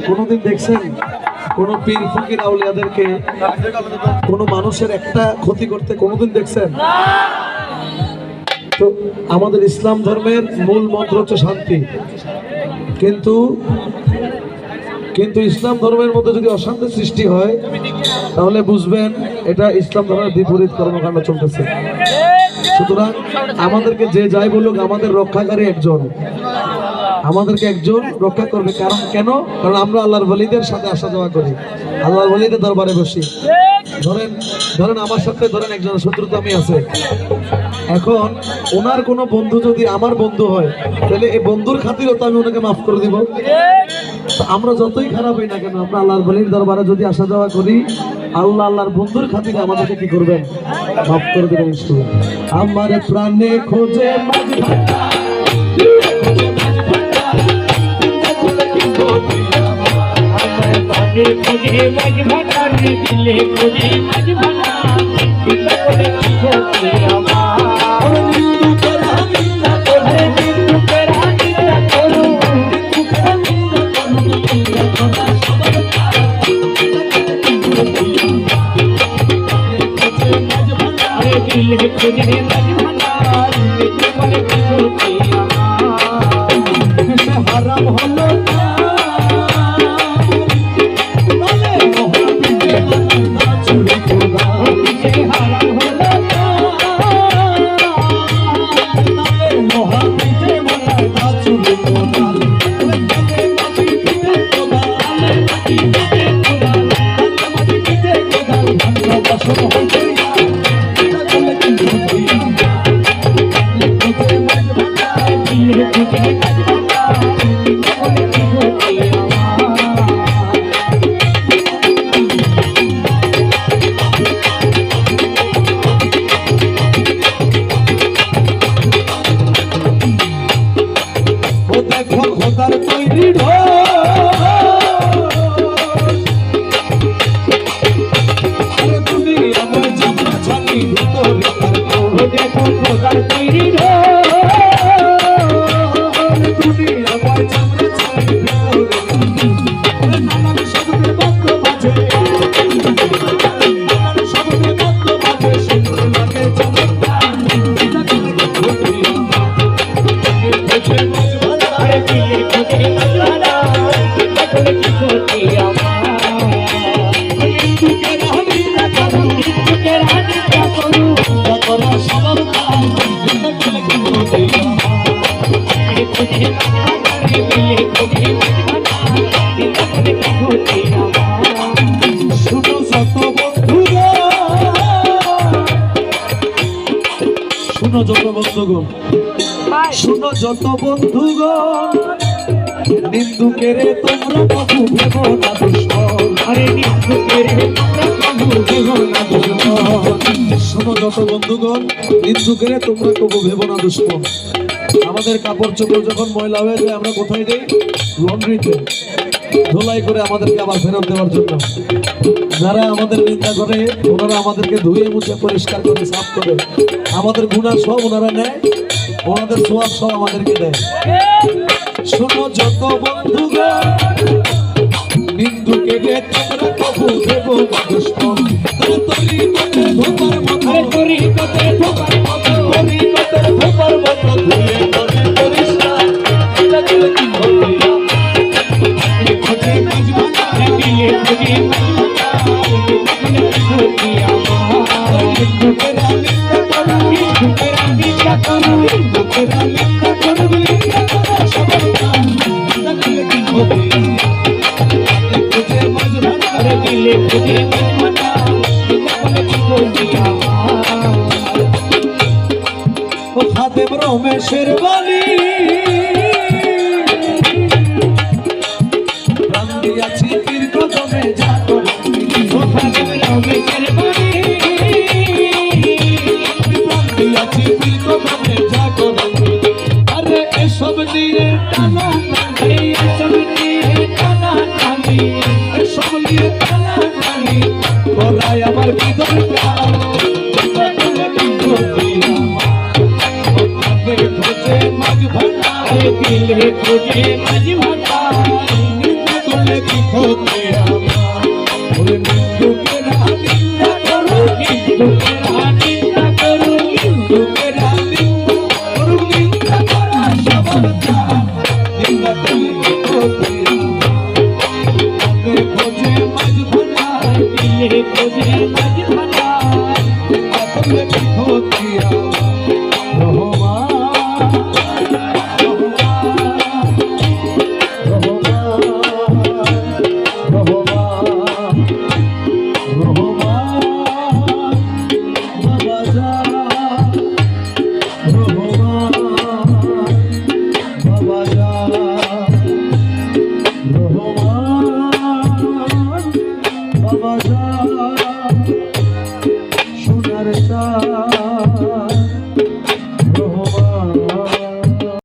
কোনদিন দেখছেন কোন পীর ফকির আউলিয়াদেরকে কোন মানুষের একটা ক্ষতি করতে কোনদিন দেখছেন? তো আমাদের ইসলাম ধর্মের মূল মন্ত্র হচ্ছে শান্তি, কিন্তু কিন্তু ইসলাম ধর্মের মধ্যে যদি অশান্তি সৃষ্টি হয় তাহলে বুঝবেন এটা ইসলাম ধর্মের বিপরীত কর্মকাণ্ড চলতেছে। সুতরাং আমাদেরকে যে যাই বলুক, আমাদের রক্ষাকারী একজন, আমাদেরকে একজন রক্ষা করবে। কারণ কেন? কারণ আমরা আল্লাহর ওয়ালিদের সাথে আসা যাওয়া করি, আল্লাহর ওয়ালিদের দরবারে বসি। ধরেন আমার সাথে একজন শত্রুতা আমি আছে, এখন ওনার কোনো বন্ধু যদি আমার বন্ধু হয় তাহলে এই বন্ধুর খাতিরও তো আমি ওনাকে মাফ করে দিব। আমরা যতই খারাপ হই না কেন, আমরা আল্লাহর ওয়ালির দরবারে যদি আসা যাওয়া করি, আল্লাহ আল্লাহর বন্ধুর খাতিরে আমাদেরকে কি করবেন? মাফ করে দেবেন। আমার প্রাণে খোঁজে खोजे मजबूता रे दिले खोजे मजबूता दिल कोले खोजे আমার নিন্দু করা নিন্দা করে নিন্দু করা নিন্দা করো নিন্দু করা নিন্দা করো আরে দিলে खोजे मजबूता दिल कोले खोजे আমার হারাম হলো শুনো যত বন্ধুগণ, নিন্দুকেরে তোমরা কবু ভেবো না দুশ্মন। আরে নিন্দুকেরে তোমরা কবু ভেবো না দুশ্মন। শুনো যত বন্ধুগণ, নিন্দুকেরে তোমরা কবু ভেবো না দুশ্মন। আমাদের কাপড় চোপড় যখন ময়লা হয়ে যায় আমরা কোথায় দেই? লন্ড্রিতে ধুলাই করে আমাদেরকে আবার ফেরত দেওয়ার জন্য। যারা আমাদের নিন্দা করে ওনারা আমাদেরকে ধুয়ে মুছে পরিষ্কার করে সাফ করে, আমাদের গুনাহ সব ওনারা নেয়, ওনাদের সওয়াব সব আমাদেরকে দেয়। শোনো যত বন্ধুগণ, নিন্দুকে তোমরা কবু দেবো না দুশ্মন। তরি কতে ধোপার মতো, তরি কতে ধোপার মতো, তরি কতে ধোপার মতো ধুয়ে করে পরিষ্কার। এটা দিলে কি হবে? খোঁজে মজবুতা দিলে খোঁজে মজবুতা দিলে খোঁজে আমার নিন্দুকে নিন্দা করো, নিন্দুকে নিন্দা করো, নিন্দুকে নিন্দা করো, নিন্দা করো সবার নাম। এটা দিলে কি হবে? খোঁজে মজবুতা দিলে খোঁজে মজবুতা দিলে খোঁজে আমার। ও খাদেম রমেশের বাণী প্রাণ দিয়াছি পীর কদমে যাতো। ও খাদেম রমেশের বাণী প্রাণ দিয়াছি পীর কদমে যাতো। আরে এসব নিয়ে টানা টানি, এসব নিয়ে টানা টানি, এসব নিয়ে টানা টানি করাই আমার কি দরকার? খোঁজে মাঝ ভাটা দিলে খোঁজে মাঝ ভাটা কি ক্ষতি আমার ওরে নিন্দুকেরা নিন্দা করো নিন্দুকেরা নিন্দা করো নিন্দুকেরা নিন্দা করো নিন্দা করা সবার নিন্দা করলে কি ক্ষতি